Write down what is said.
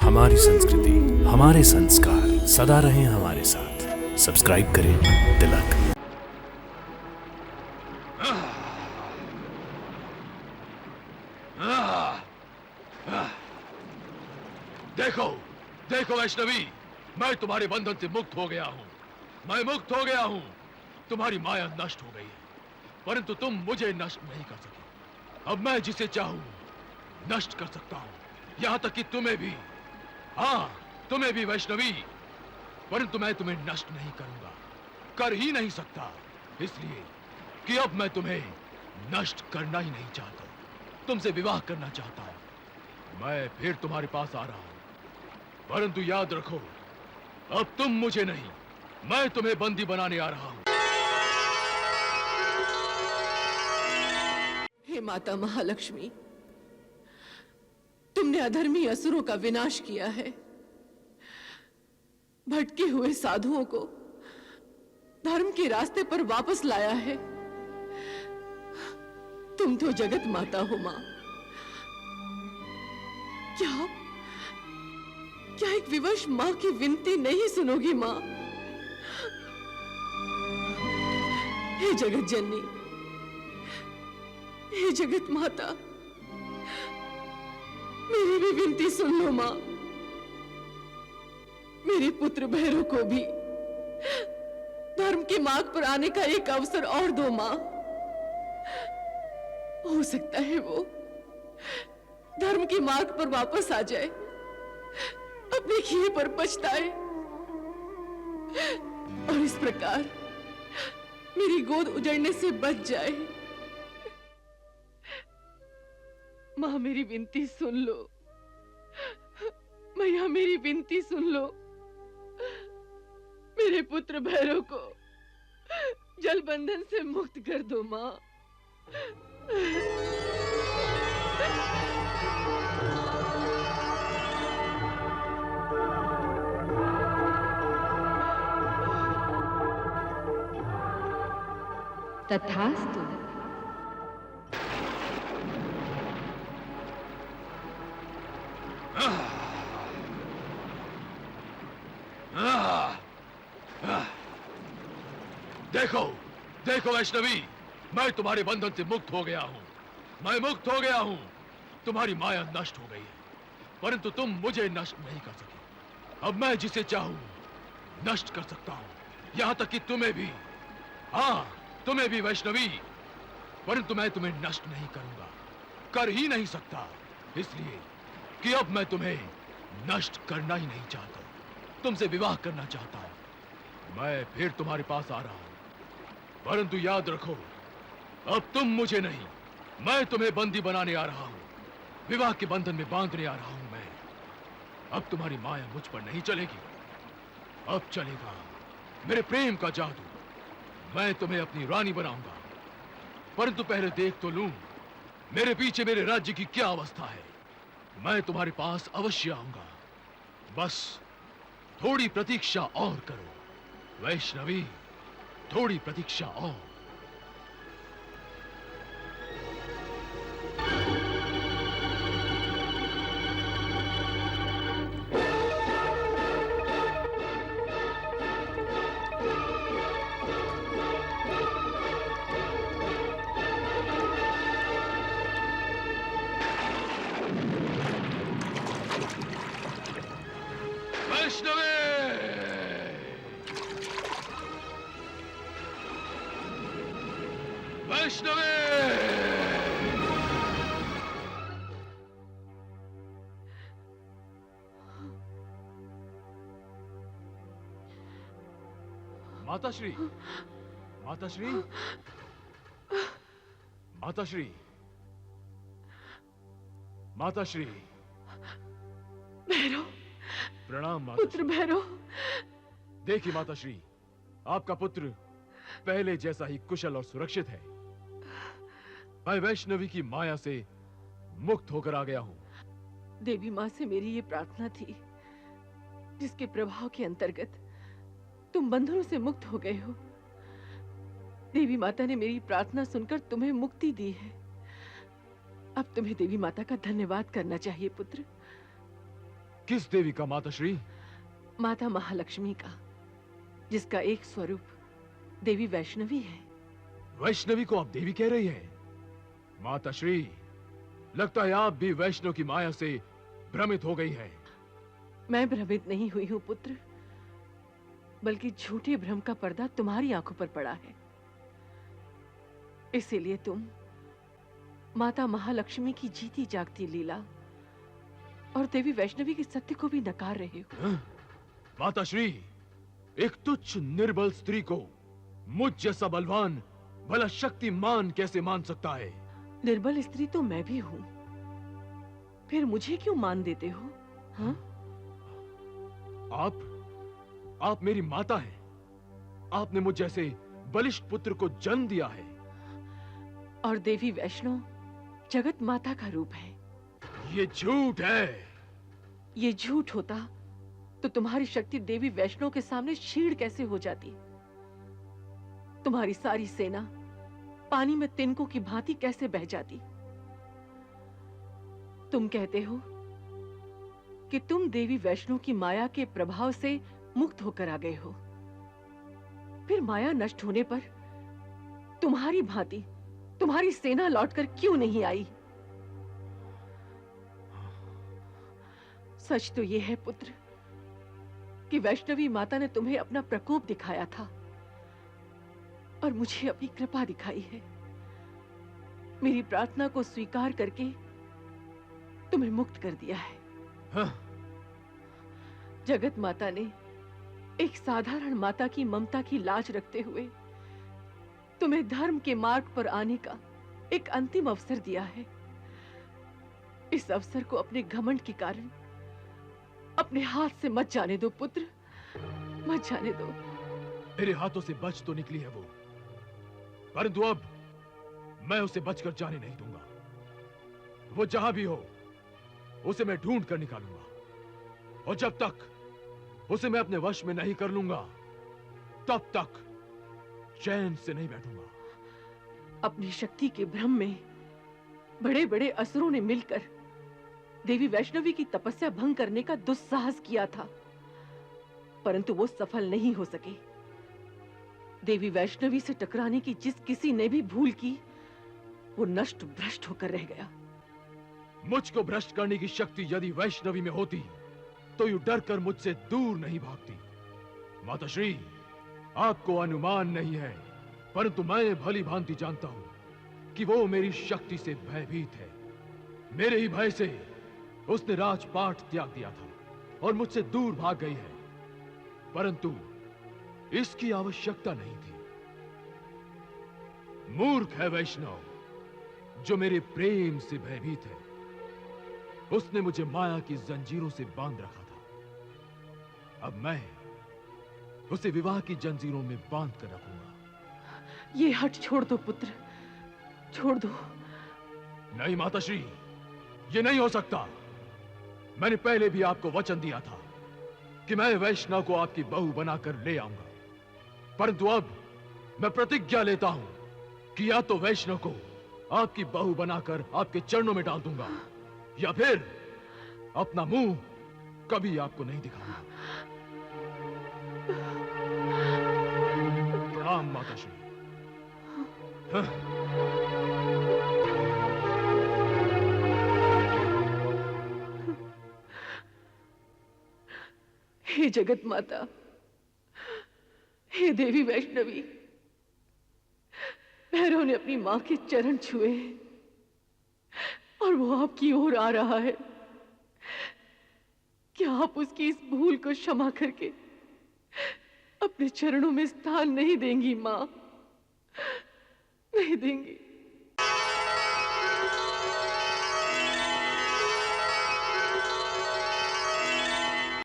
हमारी संस्कृति, हमारे संस्कार सदा रहें हमारे साथ। सब्सक्राइब करें तिलक। देखो देखो वैष्णवी, मैं तुम्हारे बंधन से मुक्त हो गया हूँ। मैं मुक्त हो गया हूँ। तुम्हारी माया नष्ट हो गई है, परंतु तुम मुझे नष्ट नहीं कर सके। अब मैं जिसे चाहूँ नष्ट कर सकता हूँ, यहाँ तक कि तुम्हें भी। हाँ, तुम्हें भी वैष्णवी, परंतु मैं तुम्हें नष्ट नहीं करूंगा, कर ही नहीं सकता, इसलिए कि अब मैं तुम्हें नष्ट करना ही नहीं चाहता। तुमसे विवाह करना चाहता हूं। मैं फिर तुम्हारे पास आ रहा हूं, परंतु याद रखो, अब तुम मुझे नहीं, मैं तुम्हें बंदी बनाने आ रहा हूं। हे माता महालक्ष्मी, तुमने अधर्मी असुरों का विनाश किया है, भटके हुए साधुओं को धर्म के रास्ते पर वापस लाया है। तुम तो जगत माता हो मां। क्या एक विवश मां की विनती नहीं सुनोगी मां? हे जगत जननी, हे जगत माता, मेरी भी विनती सुन लो मां। मेरे पुत्र भैरव को भी धर्म के मार्ग पर आने का एक अवसर और दो मां। हो सकता है वो धर्म के मार्ग पर वापस आ जाए, अपने किए पर पछताए और इस प्रकार मेरी गोद उजड़ने से बच जाए। मां, मेरी विनती सुन लो। मैया, मेरी विनती सुन लो। मेरे पुत्र भैरव को जल बंधन से मुक्त कर दो मां। तथास्तु। देखो देखो वैष्णवी, मैं तुम्हारे बंधन से मुक्त हो गया हूँ। मैं मुक्त हो गया हूँ। तुम्हारी माया नष्ट हो गई है, परंतु तुम मुझे नष्ट नहीं कर सके। अब मैं जिसे चाहूँ नष्ट कर सकता हूँ, यहाँ तक कि तुम्हें भी। हाँ, तुम्हें भी वैष्णवी, परंतु मैं तुम्हें नष्ट नहीं करूंगा, कर ही नहीं सकता, इसलिए कि अब मैं तुम्हें नष्ट करना ही नहीं चाहता। तुमसे विवाह करना चाहता हूं। मैं फिर तुम्हारे पास आ रहा हूं, परंतु याद रखो, अब तुम मुझे नहीं, मैं तुम्हें बंदी बनाने आ रहा हूं, विवाह के बंधन में बांधने आ रहा हूं मैं। अब तुम्हारी माया मुझ पर नहीं चलेगी, अब चलेगा मेरे प्रेम का जादू। मैं तुम्हें अपनी रानी बनाऊंगा, परंतु पहले देख तो लूं मेरे पीछे मेरे राज्य की क्या अवस्था है। मैं तुम्हारे पास अवश्य आऊंगा, बस थोड़ी प्रतीक्षा और करो वैष्णवी, थोड़ी प्रतीक्षा और। वैष्णवी, वैष्णवी, माताश्री, माताश्री, माताश्री, माताश्री। भैरव, प्रणाम पुत्र माताश्री। भैरव। देखिए माताश्री, आपका पुत्र पहले जैसा ही कुशल और सुरक्षित है। मैं वैष्णवी की माया से मुक्त होकर आ गया हूँ। देवी माँ से मेरी ये प्रार्थना थी, जिसके प्रभाव के अंतर्गत तुम बंधनों से मुक्त हो गए हो। देवी माता ने मेरी प्रार्थना सुनकर तुम्हें मुक्ति दी है। अब तुम्हें देवी माता का धन्यवाद करना चाहिए पुत्र। किस देवी का माताश्री? माता महालक्ष्मी का, जिसका एक स्वरूप देवी वैष्णवी है। वैष्णवी को आप देवी कह रही हैं? माताश्री, लगता है आप भी वैष्णव की माया से भ्रमित हो गई हैं। मैं भ्रमित नहीं हुई हूं पुत्र, बल्कि झूठे भ्रम का पर्दा तुम्हारी आंखों पर पड़ा है। इसीलिए तुम माता महालक्ष्मी की जीती जागती लीला और देवी वैष्णवी के सत्य को भी नकार रहे हो। माताश्री, एक तुच्छ निर्बल स्त्री को मुझ जैसा बलवान भला शक्तिमान कैसे मान सकता है? निर्बल स्त्री तो मैं भी हूं, फिर मुझे क्यों मान देते हो? हाँ? आप मेरी माता हैं। आपने मुझ जैसे बलिष्ठ पुत्र को जन्म दिया है। और देवी वैष्णो जगत माता का रूप है। ये झूठ है। ये झूठ होता तो तुम्हारी शक्ति देवी वैष्णो के सामने क्षीण कैसे हो जाती? तुम्हारी सारी सेना पानी में तिनकों की भांति कैसे बह जाती? तुम कहते हो कि तुम देवी वैष्णो की माया के प्रभाव से मुक्त होकर आ गए हो। फिर माया नष्ट होने पर तुम्हारी भांति तुम्हारी सेना लौटकर क्यों नहीं आई? सच तो यह है पुत्र कि वैष्णवी माता ने तुम्हें अपना प्रकोप दिखाया था और मुझे अपनी कृपा दिखाई है। मेरी प्रार्थना को स्वीकार करके तुम्हें मुक्त कर दिया है। हाँ? जगत माता ने एक साधारण माता की ममता की लाज रखते हुए तुम्हें धर्म के मार्ग पर आने का एक अंतिम अवसर दिया है। इस अवसर को अपने घमंड के कारण अपने हाथ से मत जाने दो पुत्र, मत जाने दो। मेरे हाथों से बच तो निकली है वो, परंतु अब मैं उसे बचकर जाने नहीं दूंगा। वो जहां भी हो उसे मैं ढूंढ कर निकालूंगा, और जब तक उसे मैं अपने वश में नहीं कर लूंगा तब तक चैन से नहीं बैठूंगा। अपनी शक्ति के भ्रम में बड़े बड़े असुरों ने मिलकर देवी वैष्णवी की तपस्या भंग करने का दुस्साहस किया था, परंतु वो सफल नहीं हो सके। देवी वैष्णवी से टकराने की जिस किसी ने भी भूल की, वो नष्ट भ्रष्ट होकर रह गया। मुझको भ्रष्ट करने की शक्ति यदि वैष्णवी में होती तो यूं डर कर मुझसे दूर नहीं भागती। माताश्री, आपको अनुमान नहीं है, परंतु मैं भली भांति जानता हूं कि वो मेरी शक्ति से भयभीत है। मेरे ही भय से उसने राजपाट त्याग दिया था और मुझसे दूर भाग गई है, परंतु इसकी आवश्यकता नहीं थी। मूर्ख है वैष्णव जो मेरे प्रेम से भयभीत है। उसने मुझे माया की जंजीरों से बांध रखा था, अब मैं उसे विवाह की जंजीरों में बांध कर रखूंगा। ये हट छोड़ दो पुत्र, छोड़ दो। नहीं माताश्री, ये नहीं हो सकता। मैंने पहले भी आपको वचन दिया था कि मैं वैष्णव को आपकी बहू बनाकर ले आऊंगा, परंतु अब मैं प्रतिज्ञा लेता हूं कि या तो वैष्णव को आपकी बहू बनाकर आपके चरणों में डाल दूंगा, या फिर अपना मुंह कभी आपको नहीं दिखाऊंगा। प्रणाम माताश्री। हे जगत माता, हे देवी वैष्णवी, भैरव ने अपनी मां के चरण छुए और वो आपकी ओर आ रहा है। क्या आप उसकी इस भूल को क्षमा करके अपने चरणों में स्थान नहीं देंगी मां? नहीं देंगी?